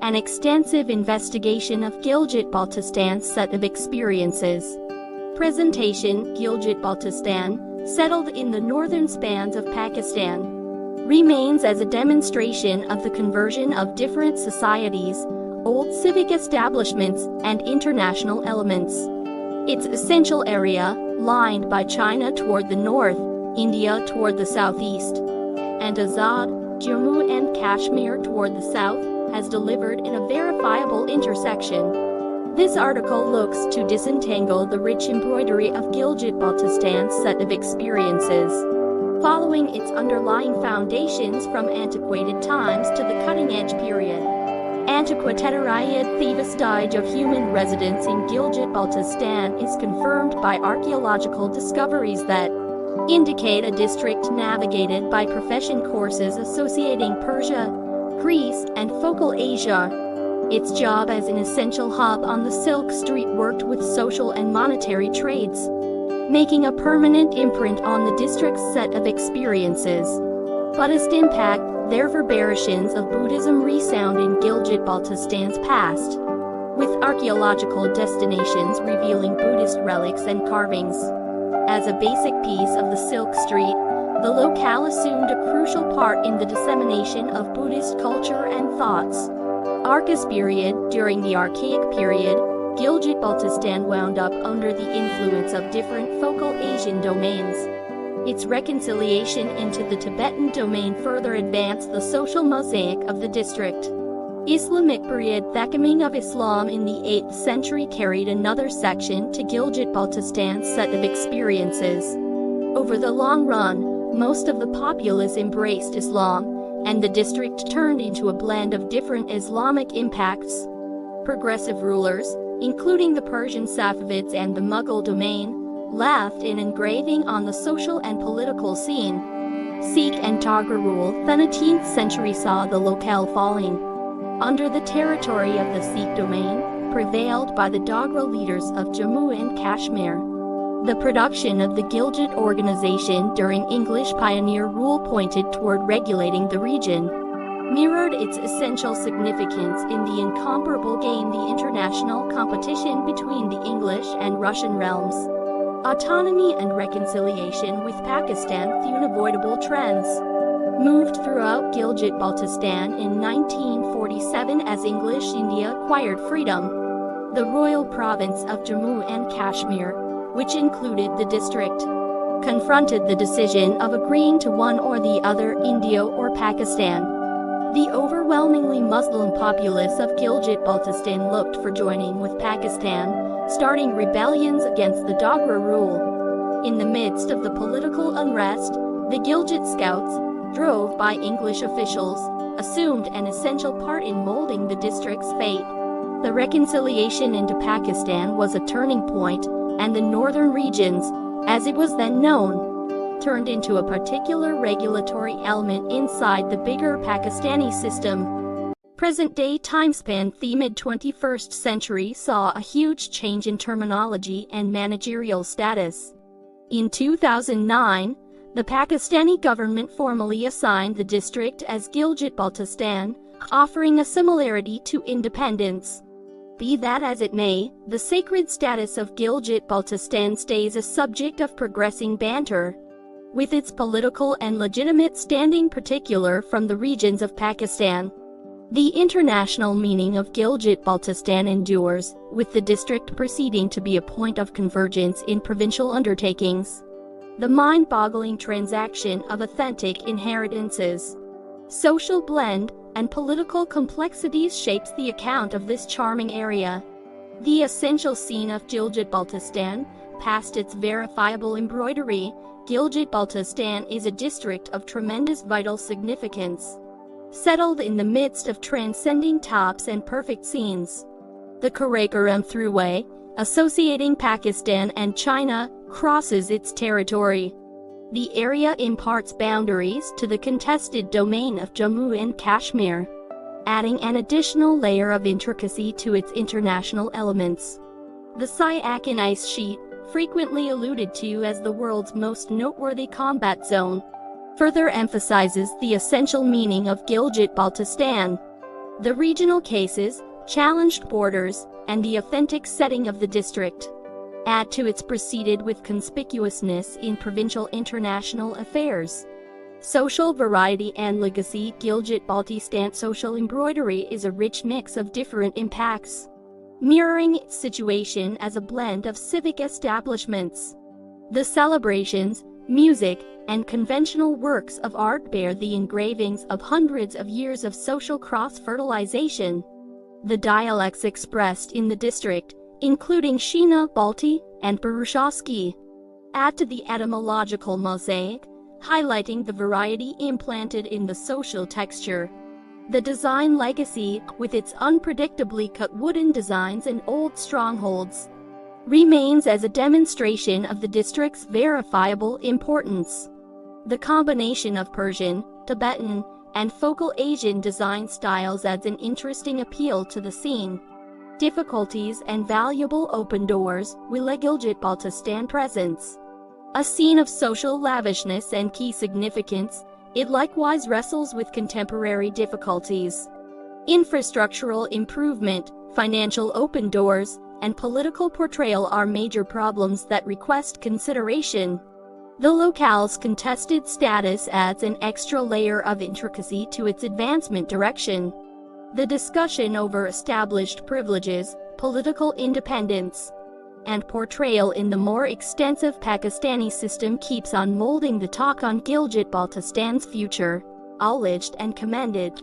an extensive investigation of Gilgit Baltistan's set of experiences. Presentation: Gilgit Baltistan, settled in the northern spans of Pakistan, remains as a demonstration of the conversion of different societies, old civic establishments, and international elements. Its essential area, lined by China toward the north, India toward the southeast, and Azad, Jammu and Kashmir toward the south, has delivered in a verifiable intersection. This article looks to disentangle the rich embroidery of Gilgit Baltistan's set of experiences, following its underlying foundations from antiquated times to the cutting-edge period. Antiquated the vestige of human residence in Gilgit Baltistan is confirmed by archaeological discoveries that indicate a district navigated by profession courses associating Persia, Greece, and Focal Asia. Its job as an essential hub on the Silk Street worked with social and monetary trades, making a permanent imprint on the district's set of experiences. Buddhist impact: their reverberations of Buddhism resound in Gilgit Baltistan's past, with archaeological destinations revealing Buddhist relics and carvings. As a basic piece of the Silk Street, the locale assumed a crucial part in the dissemination of Buddhist culture and thoughts. Archas period: during the Archaic period, Gilgit Baltistan wound up under the influence of different Focal Asian domains. Its reconciliation into the Tibetan domain further advanced the social mosaic of the district. Islamic period: the coming of Islam in the 8th century carried another section to Gilgit Baltistan's set of experiences. Over the long run, most of the populace embraced Islam, and the district turned into a blend of different Islamic impacts. Progressive rulers, including the Persian Safavids and the Mughal domain, left an engraving on the social and political scene. Sikh and Tagar rule: the 19th century saw the locale falling under the territory of the Sikh domain, prevailed by the Dogra leaders of Jammu and Kashmir. The production of the Gilgit organization during English pioneer rule pointed toward regulating the region, mirrored its essential significance in the incomparable game the international competition between the English and Russian realms. Autonomy and reconciliation with Pakistan: few unavoidable trends moved throughout Gilgit Baltistan in 1947 as English India acquired freedom. The royal province of Jammu and Kashmir, which included the district, confronted the decision of agreeing to one or the other, India or Pakistan. The overwhelmingly Muslim populace of Gilgit Baltistan looked for joining with Pakistan, starting rebellions against the Dogra rule. In the midst of the political unrest, the Gilgit Scouts, drove by English officials, assumed an essential part in molding the district's fate. The reconciliation into Pakistan was a turning point, and the northern regions, as it was then known, turned into a particular regulatory element inside the bigger Pakistani system. Present-day timespan: the mid-21st century saw a huge change in terminology and managerial status. In 2009, the Pakistani government formally assigned the district as Gilgit Baltistan, offering a similarity to independence. Be that as it may, the sacred status of Gilgit Baltistan stays a subject of progressing banter, with its political and legitimate standing particular from the regions of Pakistan. The international meaning of Gilgit Baltistan endures, with the district proceeding to be a point of convergence in provincial undertakings. The mind-boggling transaction of authentic inheritances, social blend, and political complexities shapes the account of this charming area. The essential scene of Gilgit Baltistan, past its verifiable embroidery, Gilgit Baltistan is a district of tremendous vital significance, settled in the midst of transcending tops and perfect scenes. The Karakoram Thruway, associating Pakistan and China, crosses its territory. The area imparts boundaries to the contested domain of Jammu and Kashmir, adding an additional layer of intricacy to its international elements. The Siachen ice sheet, frequently alluded to as the world's most noteworthy combat zone, further emphasizes the essential meaning of Gilgit Baltistan. The regional cases, challenged borders, and the authentic setting of the district add to its preceded with conspicuousness in provincial international affairs. Social variety and legacy. Gilgit Baltistan social embroidery is a rich mix of different impacts, mirroring its situation as a blend of civic establishments. The celebrations, music, and conventional works of art bear the engravings of hundreds of years of social cross-fertilization. The dialects expressed in the district, including Shina, Balti, and Burushaski, add to the etymological mosaic, highlighting the variety implanted in the social texture. The design legacy, with its unpredictably cut wooden designs and old strongholds, remains as a demonstration of the district's verifiable importance. The combination of Persian, Tibetan, and Focal Asian design styles adds an interesting appeal to the scene. Difficulties and valuable open doors. Will Gilgit Baltistan presents a scene of social lavishness and key significance, it likewise wrestles with contemporary difficulties. Infrastructural improvement, financial open doors, and political portrayal are major problems that request consideration. The locale's contested status adds an extra layer of intricacy to its advancement direction. The discussion over established privileges, political independence, and portrayal in the more extensive Pakistani system keeps on molding the talk on Gilgit Baltistan's future, acknowledged and commended.